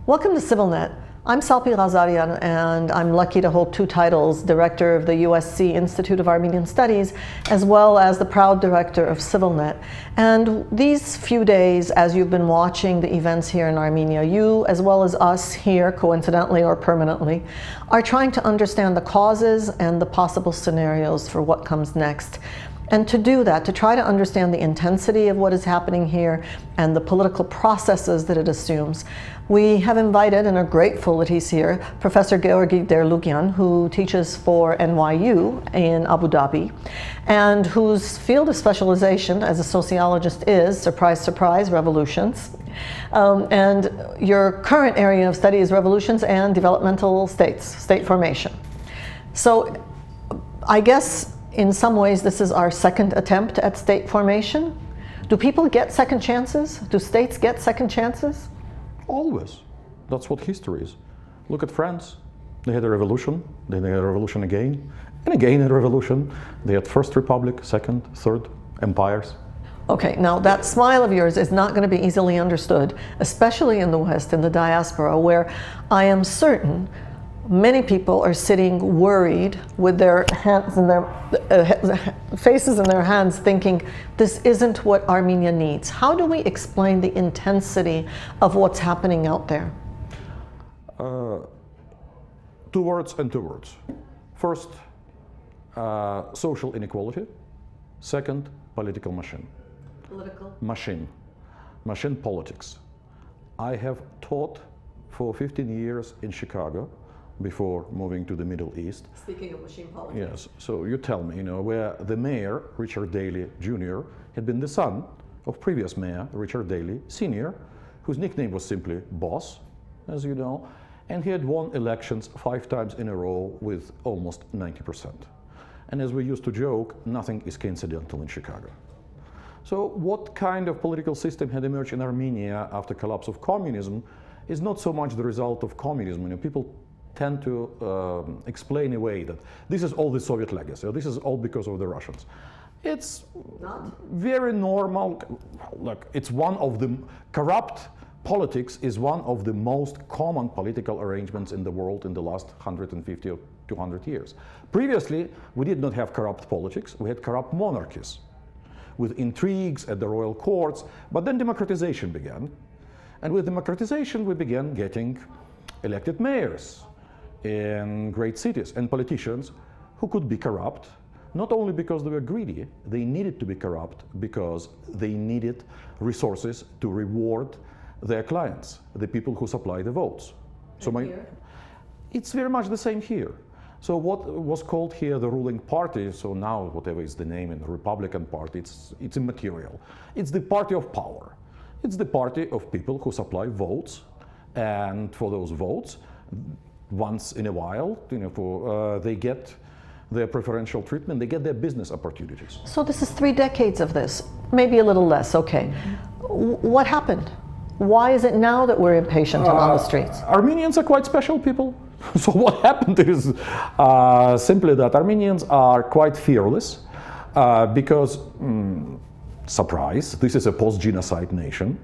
Welcome to CivilNet. I'm Salpi Ghazarian, and I'm lucky to hold two titles, Director of the USC Institute of Armenian Studies, as well as the proud Director of CivilNet. And these few days, as you've been watching the events here in Armenia, you, as well as us here, coincidentally or permanently, are trying to understand the causes and the possible scenarios for what comes next. And to do that, to try to understand the intensity of what is happening here and the political processes that it assumes, we have invited, and are grateful that he's here, Professor Georgi Derluguian, who teaches for NYU in Abu Dhabi, and whose field of specialization as a sociologist is, surprise, surprise, revolutions. And your current area of study is revolutions and developmental states, state formation. So I guess in some ways, this is our second attempt at state formation. Do people get second chances? Do states get second chances? Always. That's what history is. Look at France. They had a revolution, then they had a revolution again, and again a revolution. They had First Republic, Second, Third, empires. Okay, now that smile of yours is not going to be easily understood, especially in the West, in the diaspora, where I am certain many people are sitting worried with their hands in their faces in their hands, thinking this isn't what Armenia needs. How do we explain the intensity of what's happening out there? Two words and two words. First, social inequality. Second, political machine. Political? Machine politics. I have taught for 15 years in Chicago before moving to the Middle East. Speaking of machine politics. Yes, so you tell me, where the mayor, Richard Daley Jr., had been the son of previous mayor, Richard Daley Sr., whose nickname was simply Boss, as you know, and he had won elections 5 times in a row with almost 90%. And as we used to joke, nothing is coincidental in Chicago. So what kind of political system had emerged in Armenia after collapse of communism is not so much the result of communism. People tend to explain away that this is all the Soviet legacy, or this is all because of the Russians. It's not very normal. Look, it's one of the corrupt politics is one of the most common political arrangements in the world in the last 150 or 200 years. Previously, we did not have corrupt politics. We had corrupt monarchies with intrigues at the royal courts, but then democratization began. And with democratization, we began getting elected mayors in great cities and politicians who could be corrupt, not only because they were greedy, they needed to be corrupt because they needed resources to reward their clients, the people who supply the votes. So it's very much the same here. So what was called here the ruling party, so now whatever is the name in the Republican Party, it's immaterial. It's the party of power. It's the party of people who supply votes, and for those votes, once in a while, they get their preferential treatment, they get their business opportunities. So this is 3 decades of this, maybe a little less, okay. What happened? Why is it now that we're impatient and on the streets? Armenians are quite special people. So what happened is simply that Armenians are quite fearless because, surprise, this is a post-genocide nation.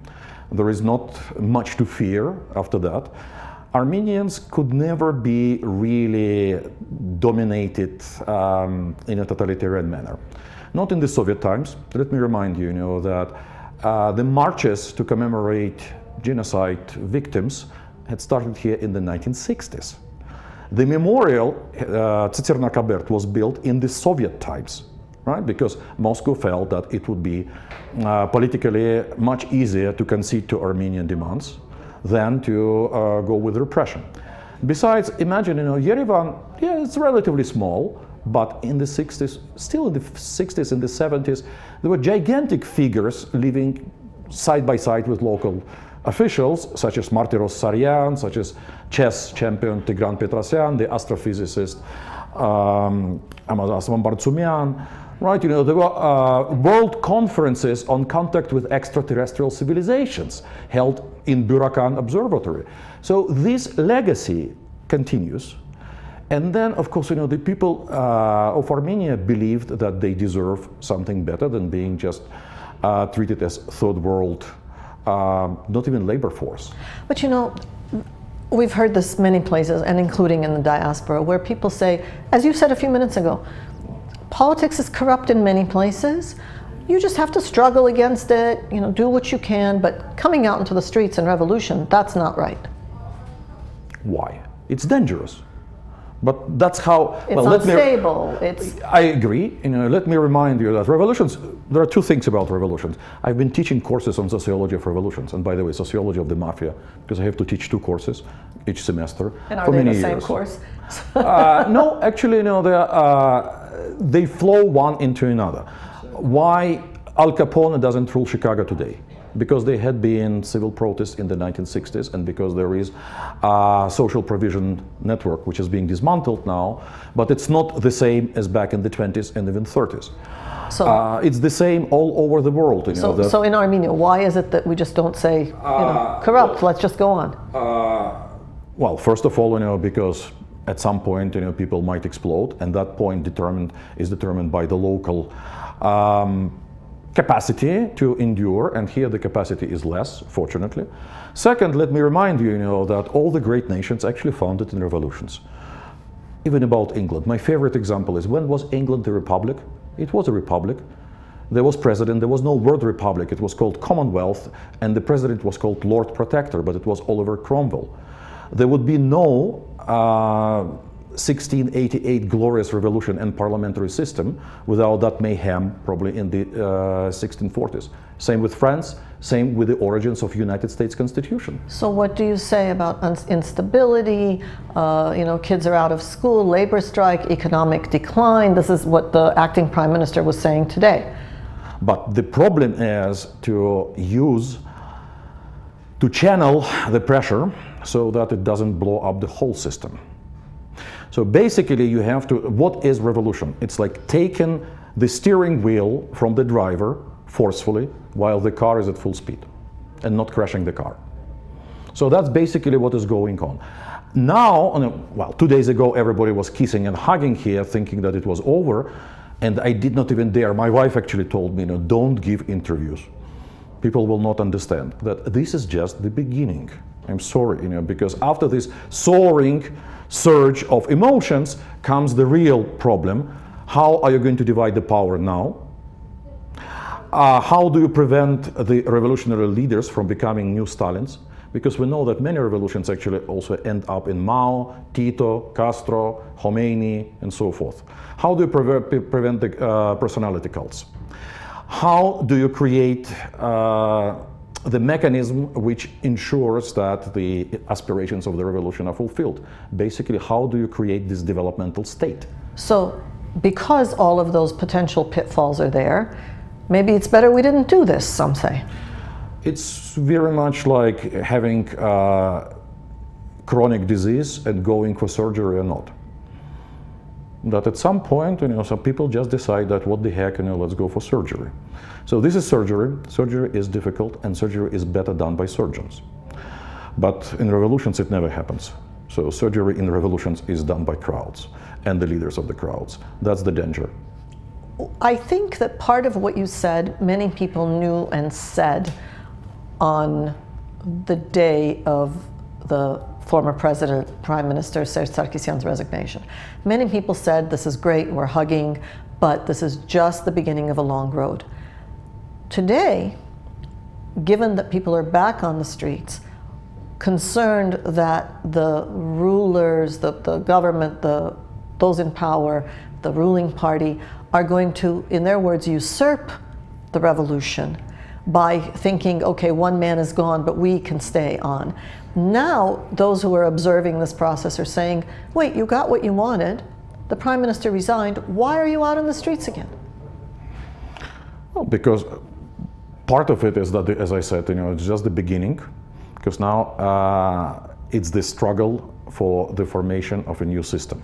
There is not much to fear after that. Armenians could never be really dominated in a totalitarian manner. Not in the Soviet times. Let me remind you, that the marches to commemorate genocide victims had started here in the 1960s. The memorial, Tsitsernakabert, was built in the Soviet times, right? Because Moscow felt that it would be politically much easier to concede to Armenian demands than to go with repression. Besides, imagine, Yerevan, yeah, it's relatively small, but in the 60s, still in the 60s and the 70s, there were gigantic figures living side by side with local officials, such as Martyros Saryan, such as chess champion Tigran Petrosyan, the astrophysicist Amadas Mambartsumian, right? There were world conferences on contact with extraterrestrial civilizations held in Burakan Observatory. So this legacy continues. And then, of course, the people of Armenia believed that they deserve something better than being just treated as third world not even labor force. But you know, we've heard this many places, and including in the diaspora, where people say, as you said a few minutes ago, politics is corrupt in many places. You just have to struggle against it, you know, do what you can, but coming out into the streets and revolution, that's not right. Why? It's dangerous. But that's how... It's unstable. I agree. You know, let me remind you that revolutions, there are two things about revolutions. I've been teaching courses on sociology of revolutions, and by the way, sociology of the mafia, because I have to teach 2 courses each semester for many years. And are they the same course? No, actually, no, they flow one into another. Why Al Capone doesn't rule Chicago today? Because there had been civil protests in the 1960s, and because there is a social provision network which is being dismantled now, but it's not the same as back in the 20s and even 30s. So it's the same all over the world. You know, so in Armenia, why is it that we just don't say, you know, corrupt, let's just go on? Well, first of all, you know, because at some point, you know, people might explode, and that point is determined by the local capacity to endure, and here the capacity is less, fortunately. Second, let me remind you, you know, that all the great nations actually founded in revolutions. Even about England, my favorite example is, when was England a republic? It was a republic. There was president, there was no word republic, it was called Commonwealth, and the president was called Lord Protector, but it was Oliver Cromwell. There would be no 1688 glorious revolution and parliamentary system without that mayhem probably in the 1640s. Same with France, same with the origins of United States Constitution. So what do you say about instability, you know, kids are out of school, labor strike, economic decline? This is what the acting prime minister was saying today. But the problem is to channel the pressure so that it doesn't blow up the whole system. So basically you have to, what is revolution? It's like taking the steering wheel from the driver forcefully while the car is at full speed and not crashing the car. So that's basically what is going on. Now, well, 2 days ago everybody was kissing and hugging here thinking that it was over, and I did not even dare. My wife actually told me, you know, don't give interviews. People will not understand that this is just the beginning. I'm sorry, you know, because after this soaring surge of emotions comes the real problem. How are you going to divide the power now? How do you prevent the revolutionary leaders from becoming new Stalins? Because we know that many revolutions actually also end up in Mao, Tito, Castro, Khomeini, and so forth. How do you prevent the personality cults? How do you create the mechanism which ensures that the aspirations of the revolution are fulfilled? Basically, how do you create this developmental state? So, because all of those potential pitfalls are there, maybe it's better we didn't do this, some say. It's very much like having chronic disease and going for surgery or not. That at some point, you know, some people just decide that what the heck, you know, let's go for surgery. So this is surgery. Surgery is difficult, and surgery is better done by surgeons. But in revolutions, it never happens. So surgery in revolutions is done by crowds and the leaders of the crowds. That's the danger. I think that part of what you said, many people knew and said on the day of the former president, Prime Minister Serge Sarkisyan's resignation. Many people said, this is great, we're hugging, but this is just the beginning of a long road. Today, given that people are back on the streets, concerned that the rulers, the government, those in power, the ruling party, are going to, in their words, usurp the revolution by thinking, okay, one man is gone, but we can stay on. Now, those who are observing this process are saying, wait, you got what you wanted, the prime minister resigned, why are you out on the streets again? Well, because part of it is that, as I said, you know, it's just the beginning, because now it's the struggle for the formation of a new system.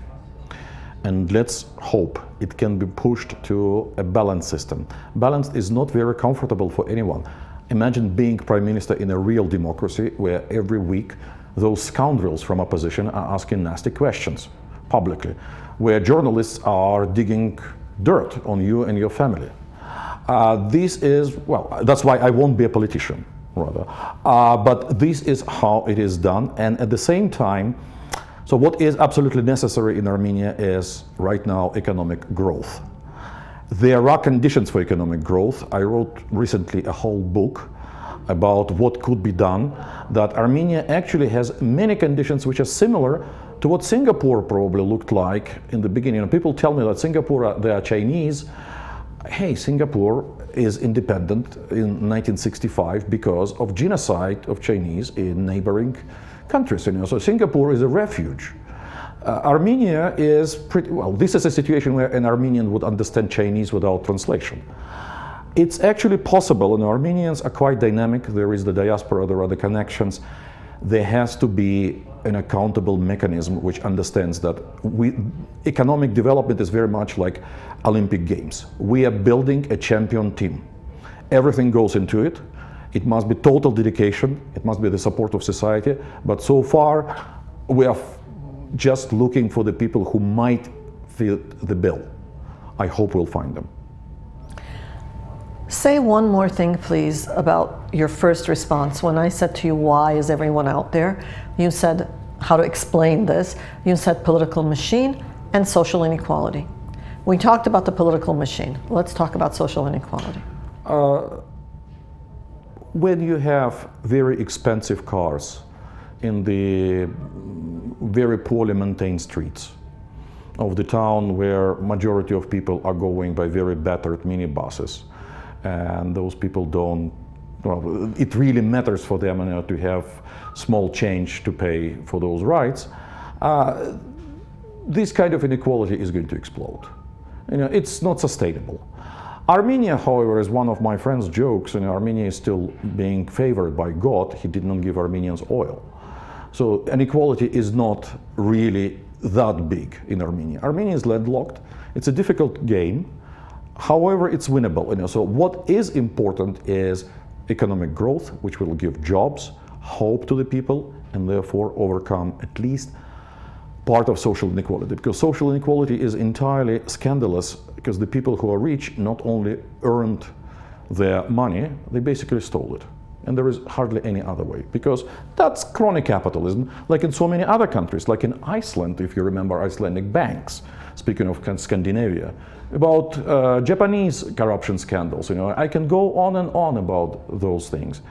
And let's hope it can be pushed to a balanced system. Balanced is not very comfortable for anyone. Imagine being prime minister in a real democracy where every week those scoundrels from opposition are asking nasty questions publicly, where journalists are digging dirt on you and your family. This is, well, that's why I won't be a politician. rather. But this is how it is done, and at the same time, so what is absolutely necessary in Armenia is right now economic growth. There are conditions for economic growth. I wrote recently a whole book about what could be done, that Armenia actually has many conditions which are similar to what Singapore probably looked like in the beginning. And people tell me that Singapore, they are Chinese. Hey, Singapore is independent in 1965 because of genocide of Chinese in neighboring countries. So Singapore is a refuge. Armenia is pretty, well, this is a situation where an Armenian would understand Chinese without translation. It's actually possible, and Armenians are quite dynamic. There is the diaspora, there are the connections. There has to be an accountable mechanism which understands that economic development is very much like Olympic Games. We are building a champion team. Everything goes into it. It must be total dedication. It must be the support of society. But so far, we are just looking for the people who might fit the bill. I hope we'll find them. Say one more thing, please, about your first response. When I said to you, why is everyone out there? You said how to explain this. You said political machine and social inequality. We talked about the political machine. Let's talk about social inequality. When you have very expensive cars in the very poorly maintained streets of the town where majority of people are going by very battered minibuses, and those people don't, well, it really matters for them to have small change to pay for those rides, this kind of inequality is going to explode. It's not sustainable. Armenia, however, as one of my friends jokes, Armenia is still being favored by God. He did not give Armenians oil. So inequality is not really that big in Armenia. Armenia is landlocked. It's a difficult game. However, it's winnable. So what is important is economic growth, which will give jobs, hope to the people, and therefore overcome at least part of social inequality. Because social inequality is entirely scandalous, because the people who are rich not only earned their money, they basically stole it. And there is hardly any other way, because that's crony capitalism, like in so many other countries, like in Iceland, if you remember Icelandic banks, speaking of Scandinavia, about Japanese corruption scandals. I can go on and on about those things.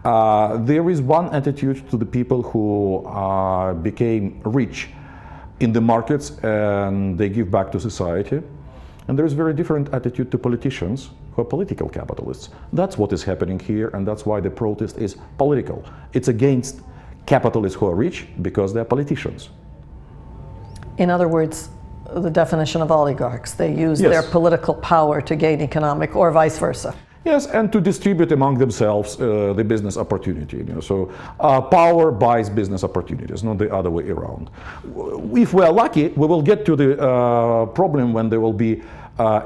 There is one attitude to the people who became rich in the markets and they give back to society. And there is a very different attitude to politicians who are political capitalists. That's what is happening here, and that's why the protest is political. It's against capitalists who are rich because they're politicians. In other words, the definition of oligarchs. They use their political power to gain economic, or vice versa. Yes, and to distribute among themselves the business opportunity. So power buys business opportunities, not the other way around. If we are lucky, we will get to the problem when there will be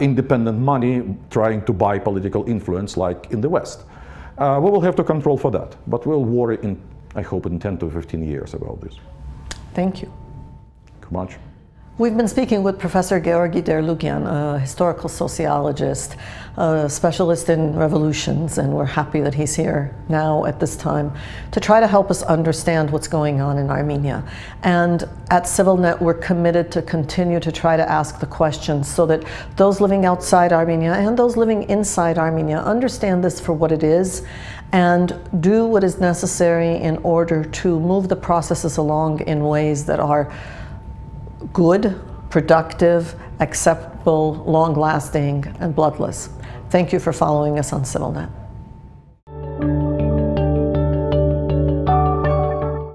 independent money trying to buy political influence, like in the West. We will have to control for that, but we'll worry in, I hope, in 10 to 15 years about this. Thank you. Thank you much. We've been speaking with Professor Georgi Derluguian, a historical sociologist, a specialist in revolutions, and we're happy that he's here now at this time to try to help us understand what's going on in Armenia. And at CivilNet, we're committed to continue to try to ask the questions so that those living outside Armenia and those living inside Armenia understand this for what it is and do what is necessary in order to move the processes along in ways that are good, productive, acceptable, long-lasting, and bloodless. Thank you for following us on CivilNet.